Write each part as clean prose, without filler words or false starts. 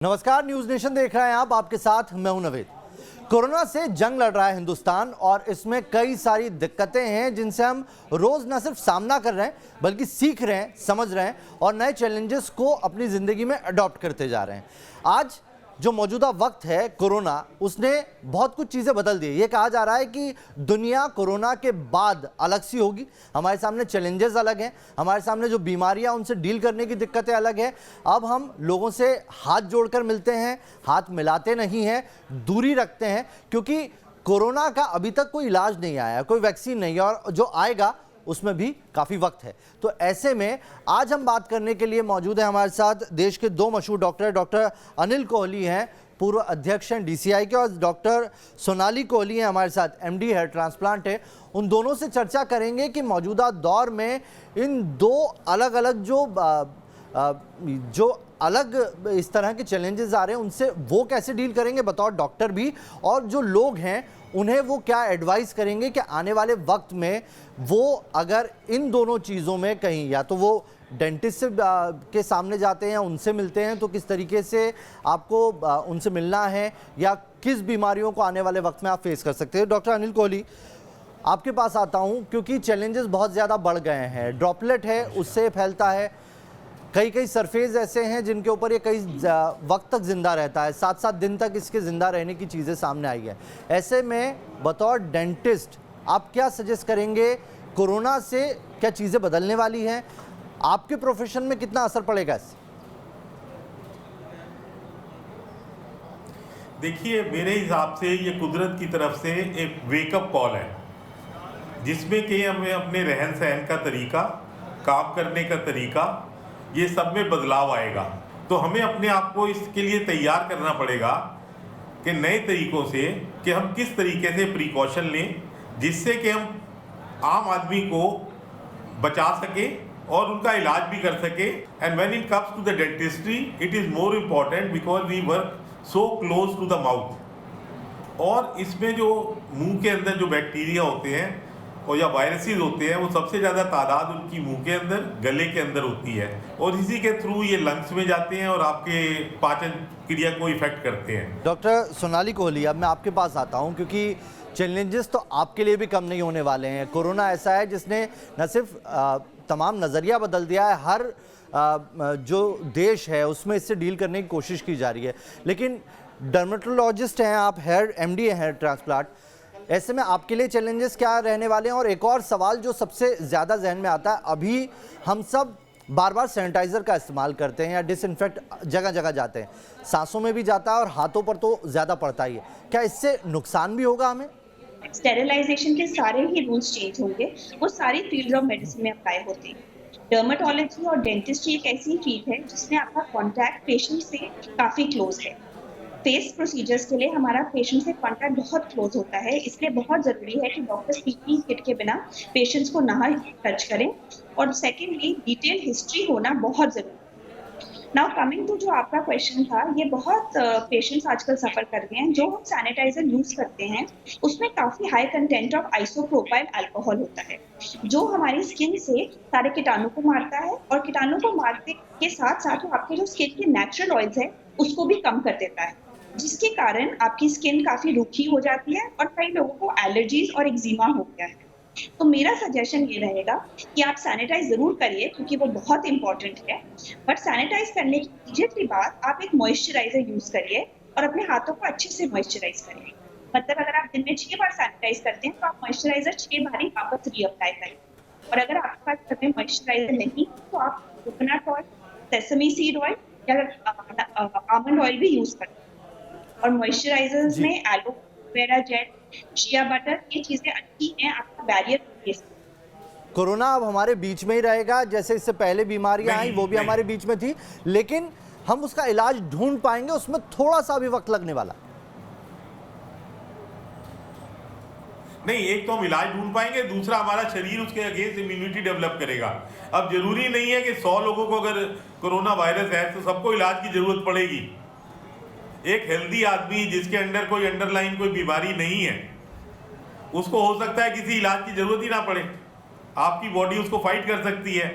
नमस्कार, news nation देख रहे हैं आप। आपके साथ मैं हूं नवेद। कोरोना से जंग लड़ रहा है हिंदुस्तान और इसमें कई सारी दिक्कतें हैं जिनसे हम रोज न सिर्फ सामना कर रहे हैं बल्कि सीख रहे हैं, समझ रहे हैं और नए चैलेंजेस को अपनी जिंदगी में अडॉप्ट करते जा रहे हैं। आज जो मौजूदा वक्त है कोरोना, उसने बहुत कुछ चीज़ें बदल दी। ये कहा जा रहा है कि दुनिया कोरोना के बाद अलग सी होगी। हमारे सामने चैलेंजेस अलग हैं, हमारे सामने जो बीमारियां उनसे डील करने की दिक्कतें अलग हैं। अब हम लोगों से हाथ जोड़कर मिलते हैं, हाथ मिलाते नहीं हैं, दूरी रखते हैं, क्योंकि कोरोना का अभी तक कोई इलाज नहीं आया, कोई वैक्सीन नहीं है और जो आएगा उसमें भी काफ़ी वक्त है। तो ऐसे में आज हम बात करने के लिए मौजूद है हमारे साथ देश के दो मशहूर डॉक्टर अनिल कोहली हैं, पूर्व अध्यक्ष हैं डीसीआई के, और डॉक्टर सोनाली कोहली हैं हमारे साथ, एमडी हेयर ट्रांसप्लांट है। उन दोनों से चर्चा करेंगे कि मौजूदा दौर में इन दो अलग अलग जो अलग इस तरह के चैलेंजेस आ रहे हैं उनसे वो कैसे डील करेंगे बतौर डॉक्टर भी, और जो लोग हैं उन्हें वो क्या एडवाइस करेंगे कि आने वाले वक्त में वो अगर इन दोनों चीज़ों में कहीं या तो वो डेंटिस्ट से के सामने जाते हैं, उनसे मिलते हैं, तो किस तरीके से आपको उनसे मिलना है या किस बीमारियों को आने वाले वक्त में आप फेस कर सकते हैं। डॉक्टर अनिल कोहली, आपके पास आता हूँ क्योंकि चैलेंजेस बहुत ज़्यादा बढ़ गए हैं। ड्रॉपलेट है, उससे फैलता है, कई सरफेस ऐसे हैं जिनके ऊपर ये कई वक्त तक जिंदा रहता है, 7-7 दिन तक इसके ज़िंदा रहने की चीज़ें सामने आई है। ऐसे में बतौर डेंटिस्ट आप क्या सजेस्ट करेंगे? कोरोना से क्या चीज़ें बदलने वाली हैं? आपके प्रोफेशन में कितना असर पड़ेगा इससे? देखिए, मेरे हिसाब से ये कुदरत की तरफ से एक वेकअप कॉल है, जिसमें कि हमें अपने रहन सहन का तरीका, काम करने का तरीका, ये सब में बदलाव आएगा। तो हमें अपने आप को इसके लिए तैयार करना पड़ेगा कि नए तरीकों से कि हम किस तरीके से प्रिकॉशन लें, जिससे कि हम आम आदमी को बचा सकें और उनका इलाज भी कर सके। And when it comes to the dentistry, it is more important because we work so close to the mouth. और इसमें जो मुंह के अंदर जो बैक्टीरिया होते हैं और या वायरसेस होते हैं, वो सबसे ज़्यादा तादाद उनकी मुंह के अंदर, गले के अंदर होती है और इसी के थ्रू ये लंग्स में जाते हैं और आपके पाचन क्रिया को इफेक्ट करते हैं। डॉक्टर सोनाली कोहली, अब मैं आपके पास आता हूं क्योंकि चैलेंजेस तो आपके लिए भी कम नहीं होने वाले हैं। कोरोना ऐसा है जिसने न सिर्फ तमाम नज़रिया बदल दिया है, हर जो देश है उसमें इससे डील करने की कोशिश की जा रही है। लेकिन डर्मेटोलॉजिस्ट हैं आप, हेयर एमडी हैं हेयर ट्रांसप्लांट, ऐसे में आपके लिए चैलेंजेस क्या रहने वाले हैं? और एक और सवाल जो सबसे ज़्यादा जहन में आता है, अभी हम सब बार बार सैनिटाइज़र का इस्तेमाल करते हैं या डिसइंफेक्ट जगह जगह जाते हैं, सांसों में भी जाता है और हाथों पर तो ज़्यादा पड़ता ही है। क्या इससे नुकसान भी होगा हमें? स्टेरिलाइजेशन के सारे ही रूल्स चेंज होंगे, वो सारी फील्ड ऑफ मेडिसिन में अप्लाई होते हैं। डर्मेटोलॉजी और डेंटिस्ट्री एक ऐसी फील्ड है जिसमें आपका कॉन्टैक्ट पेशेंट से काफ़ी क्लोज है। फेस प्रोसीजर्स के लिए हमारा पेशेंट से कॉन्टैक्ट बहुत क्लोज होता है, इसलिए बहुत ज़रूरी है कि डॉक्टर्स पीपीई किट के बिना पेशेंट्स को ना टच करें। और सेकेंडली, डिटेल हिस्ट्री होना बहुत ज़रूरी है। नाउ कमिंग टू जो आपका क्वेश्चन था, ये बहुत पेशेंट्स आजकल सफ़र कर रहे हैं। जो हम सैनिटाइजर यूज़ करते हैं उसमें काफ़ी high content of isopropyl alcohol होता है, जो हमारी स्किन से सारे कीटाणु को मारता है और कीटाणु को मारने के साथ साथ वो आपके जो स्किन के नेचुरल ऑयल्स है उसको भी कम कर देता है, जिसके कारण आपकी स्किन काफ़ी रूखी हो जाती है और कई लोगों को एलर्जीज और एक्जिमा हो गया है। तो मेरा सजेशन ये रहेगा कि आप सैनिटाइज ज़रूर करिए क्योंकि वो बहुत इंपॉर्टेंट है, बट सैनिटाइज करने की इमीडिएटली बाद आप एक मॉइस्चराइजर यूज़ करिए और अपने हाथों को अच्छे से मॉइस्चराइज करिए। मतलब अगर आप दिन में 6 बार सैनिटाइज करते हैं तो आप मॉइस्चराइजर 6 बार ही वापस रीअप्लाई करें। और अगर आपके पास घर में मॉइस्चराइजर नहीं तो आप coconut oil, sesame seed oil या आमंड ऑयल भी यूज़ करें। और मॉइस्चराइजर्स में एलोवेरा जेल, शिया बटर, ये चीज़ें अच्छी हैं आपका बैरियर। कोरोना अब हमारे बीच में ही रहेगा, जैसे इससे पहले बीमारियां आई वो भी हमारे बीच में थी, लेकिन हम उसका इलाज ढूंढ पाएंगे, उसमें थोड़ा सा भी वक्त लगने वाला नहीं, एक तो हम इलाज ढूंढ पाएंगे, दूसरा हमारा शरीर उसके अगेंस्ट इम्यूनिटी डेवलप करेगा। अब जरूरी नहीं है कि 100 लोगों को अगर कोरोना वायरस है तो सबको इलाज की जरूरत पड़ेगी। एक हेल्दी आदमी जिसके अंदर कोई अंडरलाइन कोई बीमारी नहीं है, उसको हो सकता है किसी इलाज की जरूरत ही ना पड़े, आपकी बॉडी उसको फाइट कर सकती है।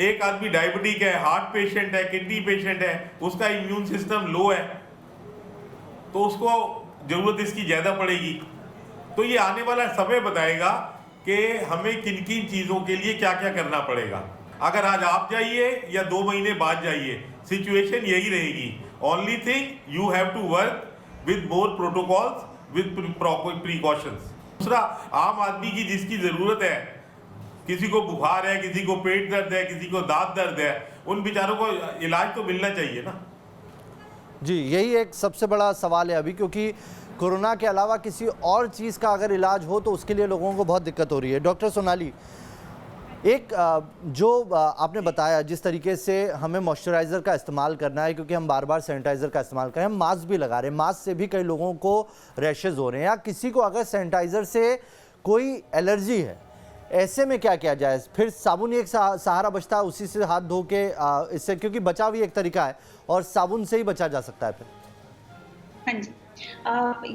एक आदमी डायबिटिक है, हार्ट पेशेंट है, किडनी पेशेंट है, उसका इम्यून सिस्टम लो है, तो उसको जरूरत इसकी ज़्यादा पड़ेगी। तो ये आने वाला समय बताएगा कि हमें किन किन चीज़ों के लिए क्या क्या करना पड़ेगा। अगर आज आप जाइए या 2 महीने बाद जाइए, सिचुएशन यही रहेगी। Only thing you have to work with more protocols, with proper precautions. दूसरा, आम आदमी की जिसकी ज़रूरत है, किसी को बुखार है, किसी को पेट दर्द है, किसी को दांत दर्द है, उन बेचारों को इलाज तो मिलना चाहिए ना। जी, यही एक सबसे बड़ा सवाल है अभी, क्योंकि कोरोना के अलावा किसी और चीज़ का अगर इलाज हो तो उसके लिए लोगों को बहुत दिक्कत हो रही है। डॉक्टर सोनाली, एक जो आपने बताया जिस तरीके से हमें मॉइस्चराइज़र का इस्तेमाल करना है, क्योंकि हम बार बार सैनिटाइज़र का इस्तेमाल करें, हम मास्क भी लगा रहे हैं, मास्क से भी कई लोगों को रैशेज़ हो रहे हैं, या किसी को अगर सैनिटाइज़र से कोई एलर्जी है, ऐसे में क्या किया जाए? फिर साबुन ही एक सहारा बचता है, उसी से हाथ धो के इससे, क्योंकि बचाव ही एक तरीका है और साबुन से ही बचा जा सकता है फिर। हाँ जी,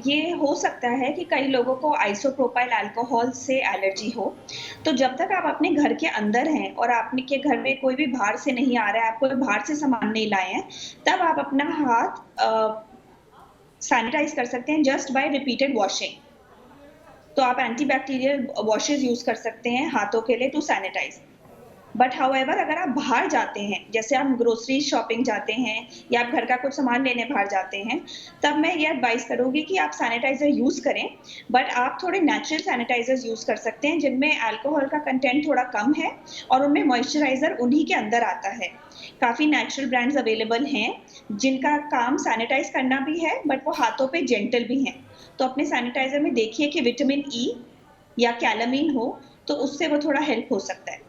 ये हो सकता है कि कई लोगों को आइसोप्रोपाइल अल्कोहल से एलर्जी हो। तो जब तक आप अपने घर के अंदर हैं और आपके घर में कोई भी बाहर से नहीं आ रहा है, आप कोई बाहर से सामान नहीं लाए हैं, तब आप अपना हाथ सैनिटाइज कर सकते हैं जस्ट बाय रिपीटेड वॉशिंग। तो आप एंटीबैक्टीरियल वॉशेस यूज कर सकते हैं हाथों के लिए टू सैनिटाइज। बट हाउएवर, अगर आप बाहर जाते हैं, जैसे आप ग्रोसरी शॉपिंग जाते हैं या आप घर का कुछ सामान लेने बाहर जाते हैं, तब मैं ये एडवाइस करूंगी कि आप सैनिटाइजर यूज करें, बट आप थोड़े नेचुरल सैनिटाइजर्स यूज कर सकते हैं जिनमें अल्कोहल का कंटेंट थोड़ा कम है और उनमें मॉइस्चराइजर उन्हीं के अंदर आता है। काफी नेचुरल ब्रांड्स अवेलेबल हैं जिनका काम सैनिटाइज करना भी है, बट वो हाथों पे जेंटल भी हैं। तो अपने सैनिटाइजर में देखिए कि विटामिन ई या कैलामीन हो, तो उससे वो थोड़ा हेल्प हो सकता है।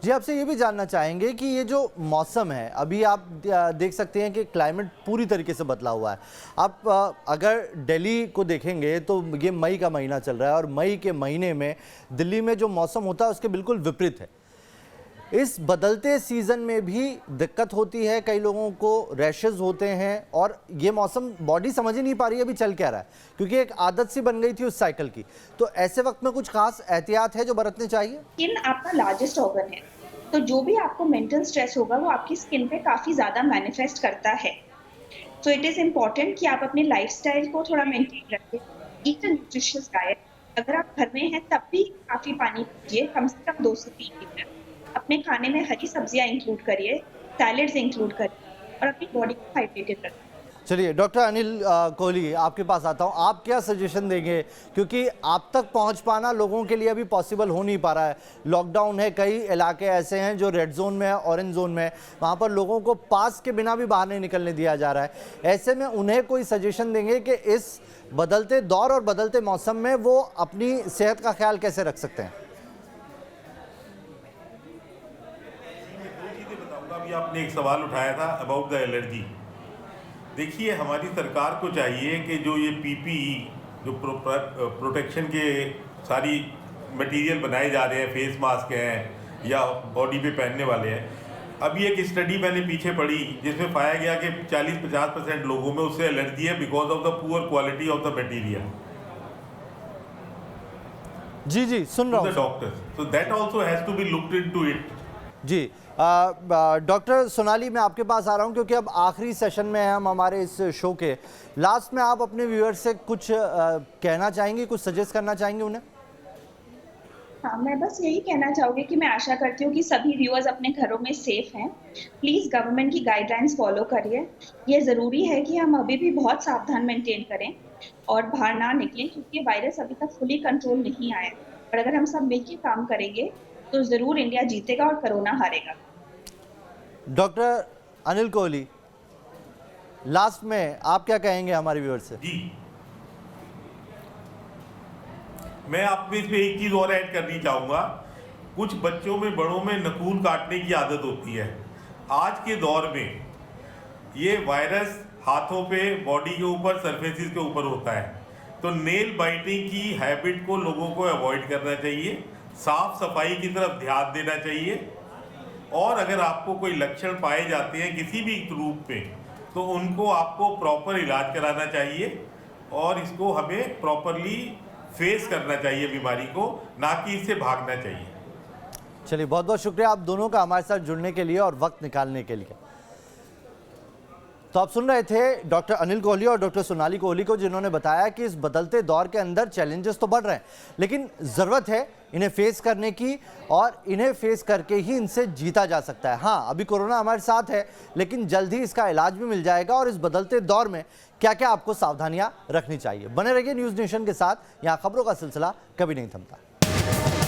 जी, आपसे ये भी जानना चाहेंगे कि ये जो मौसम है, अभी आप देख सकते हैं कि क्लाइमेट पूरी तरीके से बदला हुआ है। आप अगर दिल्ली को देखेंगे तो ये मई का महीना चल रहा है और मई के महीने में दिल्ली में जो मौसम होता है उसके बिल्कुल विपरीत है। इस बदलते सीज़न में भी दिक्कत होती है, कई लोगों को रैशेज़ होते हैं और ये मौसम बॉडी समझ ही नहीं पा रही है अभी चल क्या रहा है, क्योंकि एक आदत सी बन गई थी उस साइकिल की। तो ऐसे वक्त में कुछ खास एहतियात है जो बरतने चाहिए? स्किन आपका लार्जेस्ट ऑर्गन है, तो जो भी आपको मेंटल स्ट्रेस होगा वो आपकी स्किन पे काफी ज्यादा मैनिफेस्ट करता है। तो इट इज इम्पोर्टेंट कि आप अपने लाइफस्टाइल को थोड़ा मेंटेन रखें। ईट अ न्यूट्रिशियस डाइट। अगर आप घर में हैं तब भी काफी पानी पीजिए, कम से कम 2 से 3 लीटर। अपने खाने में हरी सब्जियां इंक्लूड करिए, सैलेड्स इंक्लूड करिए और अपनी बॉडी को हाइड्रेटेड रखें। चलिए, डॉक्टर अनिल कोहली, आपके पास आता हूँ। आप क्या सजेशन देंगे, क्योंकि आप तक पहुँच पाना लोगों के लिए अभी पॉसिबल हो नहीं पा रहा है। लॉकडाउन है, कई इलाके ऐसे हैं जो रेड जोन में है, ऑरेंज जोन में है, वहाँ पर लोगों को पास के बिना भी बाहर नहीं निकलने दिया जा रहा है। ऐसे में उन्हें कोई सजेशन देंगे कि इस बदलते दौर और बदलते मौसम में वो अपनी सेहत का ख्याल कैसे रख सकते हैं? अभी आपने एक सवाल उठाया था अबाउट द एलर्जी। देखिए, हमारी सरकार को चाहिए कि जो ये पीपीई, जो प्रोटेक्शन के सारी मटेरियल बनाए जा रहे हैं, फेस मास्क हैं या बॉडी पे पहनने वाले हैं, अभी एक स्टडी मैंने पीछे पढ़ी जिसमें पाया गया कि 40-50% लोगों में उससे एलर्जी है because of the poor quality of the material. जी जी, सुन रहा हूँ doctors, so that also has to be looked into it. जी, डॉक्टर सोनाली, मैं आपके पास आ रहा हूं क्योंकि अब आखिरी सेशन में हैं हम हमारे इस शो के। लास्ट में आप अपने व्यूअर्स से कुछ कहना चाहेंगे, कुछ सजेस्ट करना चाहेंगे उन्हें? हाँ, मैं बस यही कहना चाहूँगी कि मैं आशा करती हूँ कि सभी व्यूअर्स अपने घरों में सेफ हैं। प्लीज़ गवर्नमेंट की गाइडलाइंस फॉलो करिए। ये ज़रूरी है कि हम अभी भी बहुत सावधान मेंटेन करें और बाहर ना निकलें, क्योंकि ये वायरस अभी तक फुली कंट्रोल नहीं आया। और अगर हम सब मिलकर काम करेंगे तो ज़रूर इंडिया जीतेगा और कोरोना हारेगा। डॉक्टर अनिल कोहली, लास्ट में आप क्या कहेंगे हमारे व्यूअर्स से? जी, मैं आप इसमें एक चीज और ऐड करनी चाहूंगा। कुछ बच्चों में, बड़ों में नखून काटने की आदत होती है। आज के दौर में ये वायरस हाथों पे, बॉडी के ऊपर, सरफेसिस के ऊपर होता है, तो नेल बाइटिंग की हैबिट को लोगों को अवॉइड करना चाहिए। साफ सफाई की तरफ ध्यान देना चाहिए और अगर आपको कोई लक्षण पाए जाते हैं किसी भी रूप में, तो उनको आपको प्रॉपर इलाज कराना चाहिए और इसको हमें प्रॉपरली फेस करना चाहिए बीमारी को, ना कि इससे भागना चाहिए। चलिए, बहुत बहुत शुक्रिया आप दोनों का हमारे साथ जुड़ने के लिए और वक्त निकालने के लिए। तो आप सुन रहे थे डॉक्टर अनिल कोहली और डॉक्टर सोनाली कोहली को, जिन्होंने बताया कि इस बदलते दौर के अंदर चैलेंजेस तो बढ़ रहे हैं, लेकिन ज़रूरत है इन्हें फेस करने की, और इन्हें फेस करके ही इनसे जीता जा सकता है। हाँ, अभी कोरोना हमारे साथ है, लेकिन जल्द ही इसका इलाज भी मिल जाएगा। और इस बदलते दौर में क्या क्या आपको सावधानियां रखनी चाहिए। बने रहिए न्यूज़ नेशन के साथ, यहाँ खबरों का सिलसिला कभी नहीं थमता।